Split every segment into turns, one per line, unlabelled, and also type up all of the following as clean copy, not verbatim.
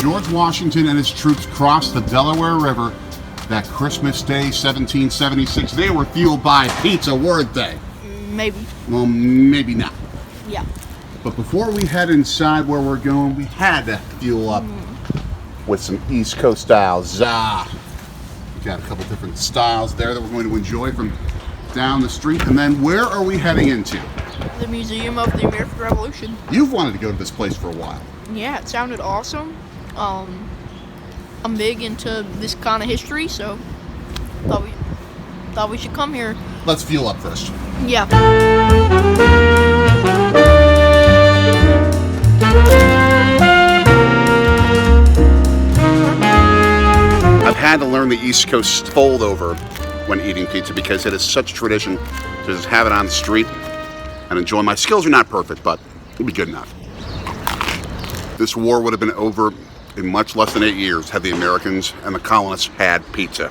George Washington and his troops crossed the Delaware River that Christmas Day, 1776, they were fueled by pizza, weren't they?
Maybe.
Well, maybe not.
Yeah.
But before we head inside where we're going, we had to fuel up with some East Coast styles. We got a couple different styles there that we're going to enjoy from down the street. And then where are we heading into?
The Museum of the American Revolution.
You've wanted to go to this place for a while.
Yeah, it sounded awesome. I'm big into this kind of history, so thought we should come here.
Let's fuel up first.
Yeah.
I've had to learn the East Coast fold over when eating pizza because it is such tradition to just have it on the street and enjoy. My skills are not perfect, but it'll be good enough. This war would have been over in much less than 8 years had the Americans and the colonists had pizza.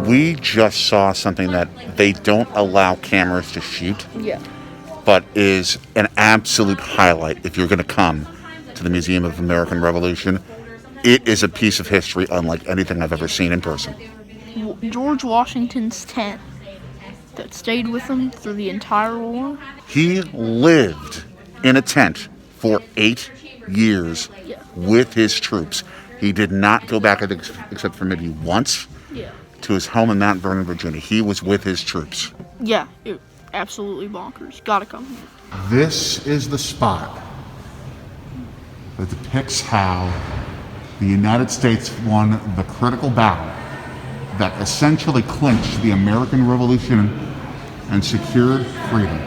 We just saw something that they don't allow cameras to shoot, but is an absolute highlight if you're going to come to the Museum of American Revolution. It is a piece of history unlike anything I've ever seen in person.
George Washington's tent that stayed with him through the entire war.
He lived in a tent for 8 years with his troops. He did not go back, I think, except for maybe once, to his home in Mount Vernon, Virginia. He was with his troops.
Yeah, absolutely bonkers. Gotta come here.
This is the spot that depicts how the United States won the critical battle that essentially clinched the American Revolution and secured freedom.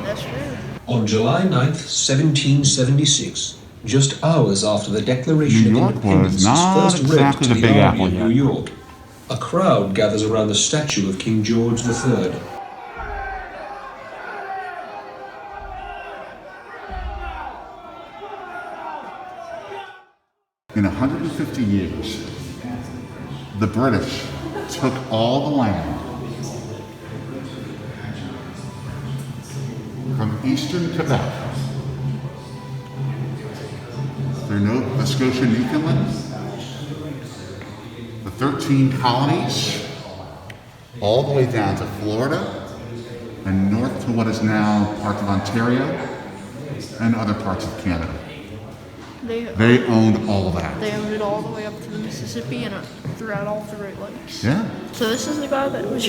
That's true.
On July 9th, 1776, just hours after the Declaration
New
of
York
Independence
was not
was first read
exactly
to
the
the
Big
army
Apple
in
yet.
New York, a crowd gathers around the statue of King George III.
In 150 years, the British took all the land from eastern Quebec through Nova Scotia, Newfoundland, the 13 colonies, all the way down to Florida and north to what is now parts of Ontario and other parts of Canada. They owned all that.
They owned it all the way up to the Mississippi and throughout all the Great Lakes.
Yeah.
So this is the guy that was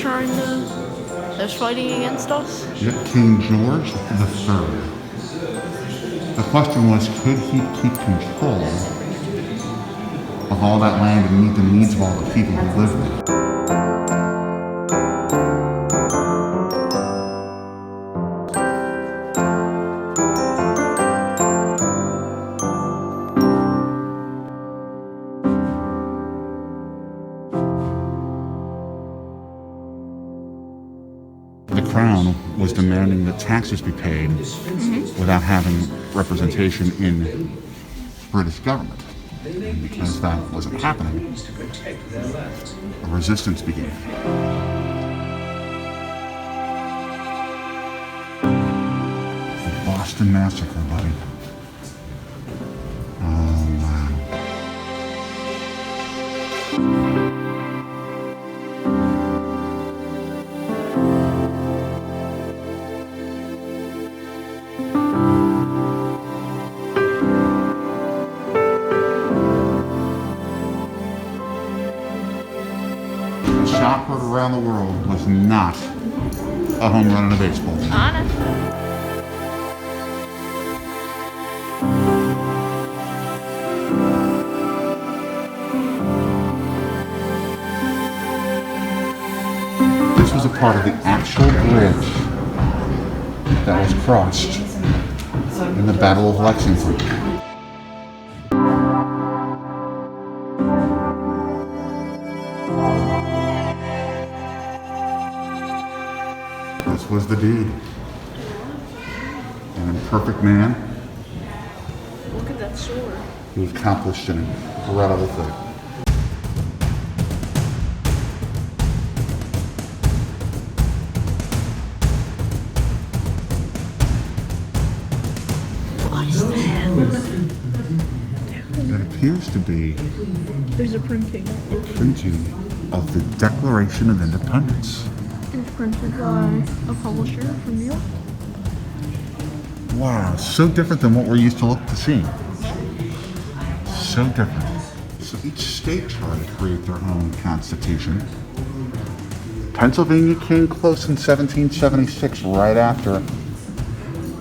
fighting against us?
Yeah, King George III. The question was, could he keep control of all that land and meet the needs of all the people who lived there? The Crown was demanding that taxes be paid without having representation in the British government. And because that wasn't happening, a resistance began. The Boston Massacre, buddy. Oh, wow. Shot heard around the world was not a home run in a baseball game.
Honest.
This was a part of the actual bridge that was crossed in the Battle of Lexington. This was the dude. An imperfect man
Look at that sword.
who accomplished an incredible thing. appears to be
There's a printing.
printing of the Declaration of Independence.
It's printed by a publisher from New York.
Wow, so different than what we're used to seeing. So different. So each state tried to create their own constitution. Pennsylvania came close in 1776, right after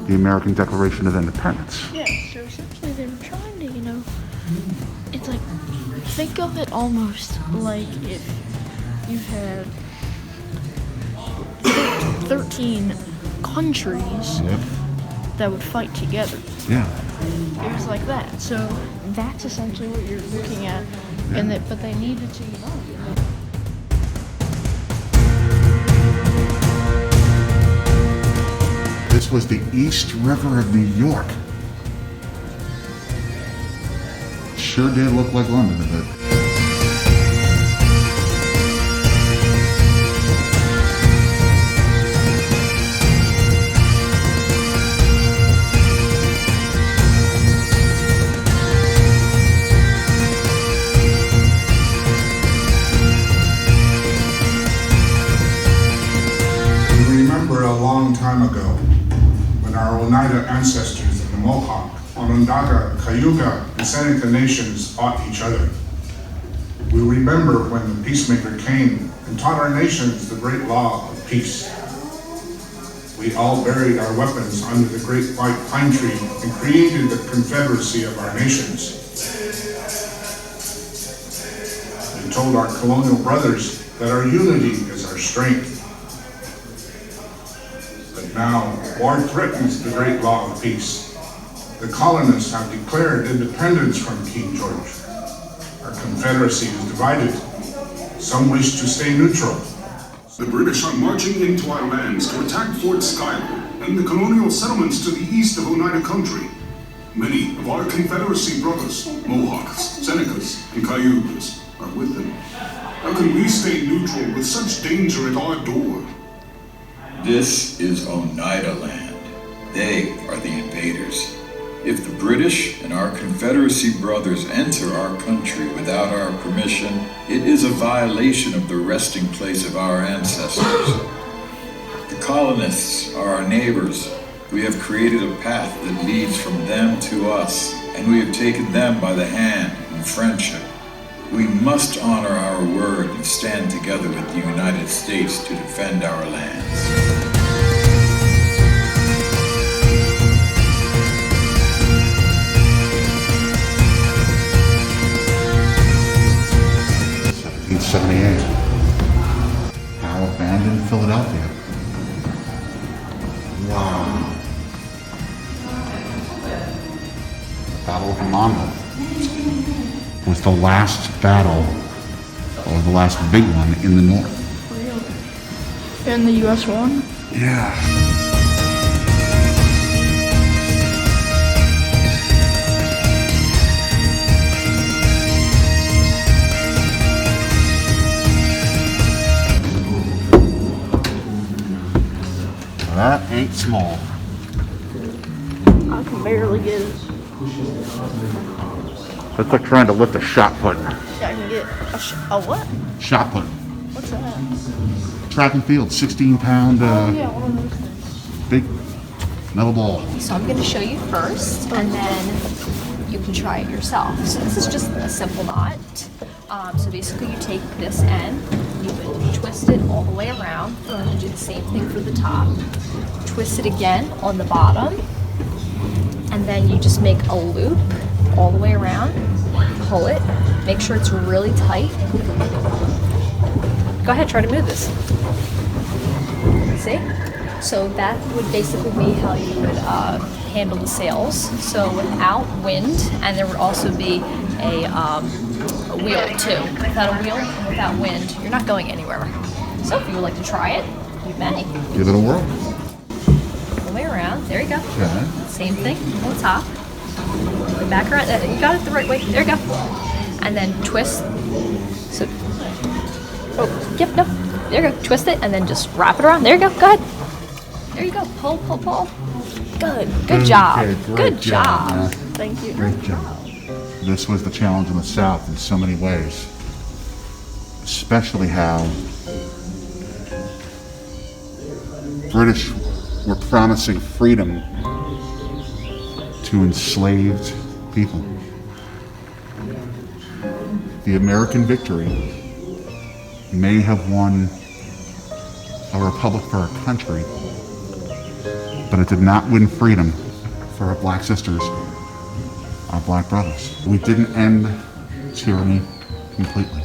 the American Declaration of Independence.
Yeah, so essentially they were trying to, it's like, think of it almost like if you had 13 countries
Yep.
that would fight together.
Yeah.
It was like that. So that's essentially what you're looking at. And that, but they needed to unite.
This was the East River of New York. Sure did look like London a bit.
We remember a long time ago when our Oneida ancestors in the Mohawk, Onondaga, Cayuga, and Seneca nations fought each other. We remember when the peacemaker came and taught our nations the great law of peace. We all buried our weapons under the great white pine tree and created the confederacy of our nations. We told our colonial brothers that our unity is our strength. But now, war threatens the great law of peace. The colonists have declared independence from King George. Our confederacy is divided. Some wish to stay neutral.
The British are marching into our lands to attack Fort Schuyler and the colonial settlements to the east of Oneida Country. Many of our Confederacy brothers, Mohawks, Senecas, and Cayugas, are with them. How can we stay neutral with such danger at our door?
This is Oneida land. They are the invaders. If the British and our Confederacy brothers enter our country without our permission, it is a violation of the resting place of our ancestors. The colonists are our neighbors. We have created a path that leads from them to us, and we have taken them by the hand in friendship. We must honor our word and stand together with the United States to defend our lands.
1778. Howe abandoned Philadelphia. Wow. The Battle of Monmouth was the last battle, or the last big one in the North.
And the U.S. won?
Yeah. That ain't small.
I can barely get it.
That's like trying to lift a shot put.
I can get a what?
Shot put.
What's that?
Track and field, 16-pound
Yeah, one of those things.
big metal ball.
So I'm going to show you first, and then you can try it yourself. So this is just a simple knot. So basically you take this end, you would twist it all the way around, and do the same thing for the top. Twist it again on the bottom, and then you just make a loop all the way around, pull it, make sure it's really tight. Go ahead, try to move this. See? So that would basically be how you would handle the sails. So without wind, and there would also be a wheel too. Without a wheel and without wind, you're not going anywhere. So if you would like to try it, you may.
Give it a whirl.
All the way around. There you go.
Okay.
Same thing on the top. Go back around. You got it the right way. There you go. And then twist. So, oh, yep, no. There you go. Twist it and then just wrap it around. There you go. Go ahead. There you go. Pull, pull, pull. Good. Good job.
Okay,
Good job.
man.
Thank you.
Great job. this was the challenge in the South in so many ways, especially how British were promising freedom to enslaved people. The American victory may have won a republic for our country, but it did not win freedom for our black sisters, our black brothers. We didn't end tyranny completely.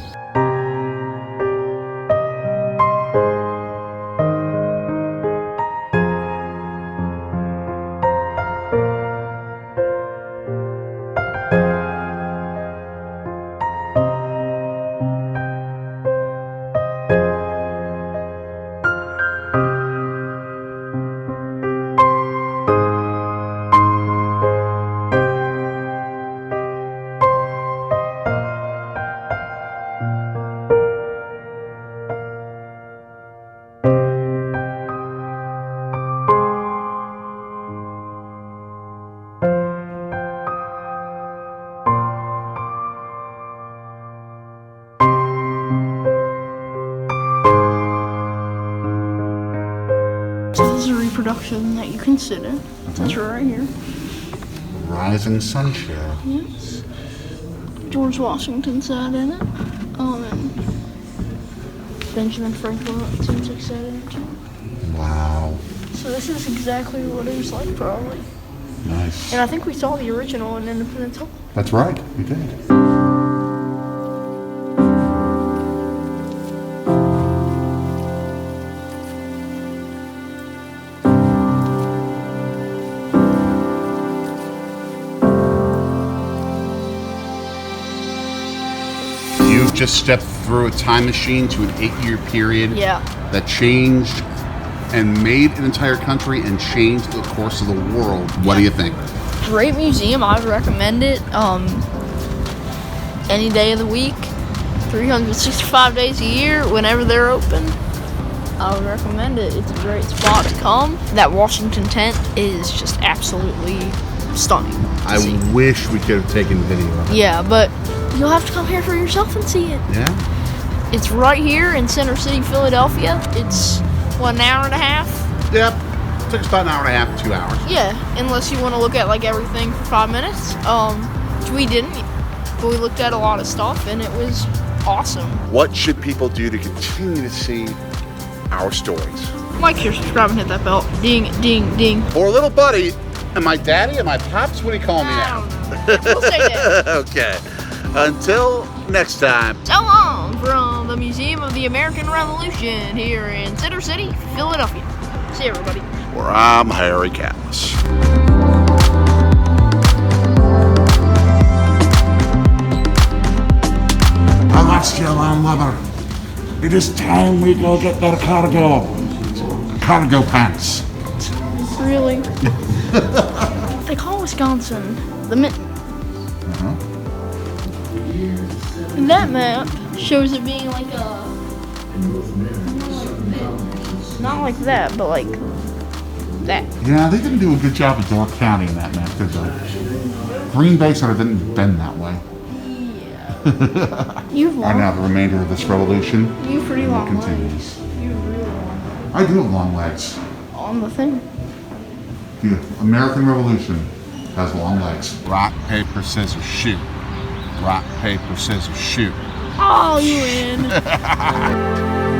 Reproduction that you can sit in. That's right here.
Rising sun chair.
Yes. George Washington sat in it. And Benjamin Franklin, it seems like, sat in it too.
Wow.
So this is exactly what it was like, probably.
Nice.
And I think we saw the original in Independence Hall.
That's right, we did. You've just stepped through a time machine to an 8-year period that changed and made an entire country and changed the course of the world. What do you think?
Great museum. I would recommend it. Any day of the week, 365 days a year, whenever they're open. I would recommend it. It's a great spot to come. That Washington tent is just absolutely stunning.
I wish we could have taken video of it.
Yeah, but you'll have to come here for yourself and see it.
Yeah?
It's right here in Center City, Philadelphia. It's, what, an hour and a half?
Yep. It took us about an hour and a half to 2 hours.
Yeah, unless you want to look at like everything for 5 minutes. Which we didn't, but we looked at a lot of stuff and it was awesome.
What should people do to continue to see our stories?
Like, share, subscribe, and hit that bell. Ding, ding, ding.
Or little buddy, am I daddy? Am I pops? What do you call me now?
We'll say that.
Okay. Until next time.
So long from the Museum of the American Revolution here in Center City, Philadelphia. See you, everybody.
Where I'm Harry Catless.
Alaska land lover. It is time we go get their cargo. Cargo pants.
Really? They call Wisconsin the Mitten. And that map shows it being like a... Not like that, but like that.
Yeah, they didn't do a good job of Door County in that map, did they? Green Bay sort of didn't bend that way.
Yeah. You've
I know the remainder of this revolution.
You have pretty long
continues.
legs. You have really long.
I do have long legs.
On the thing.
The American Revolution has long legs. Rock, paper, scissors, shoot. Rock, paper, scissors, shoot.
Oh, you win.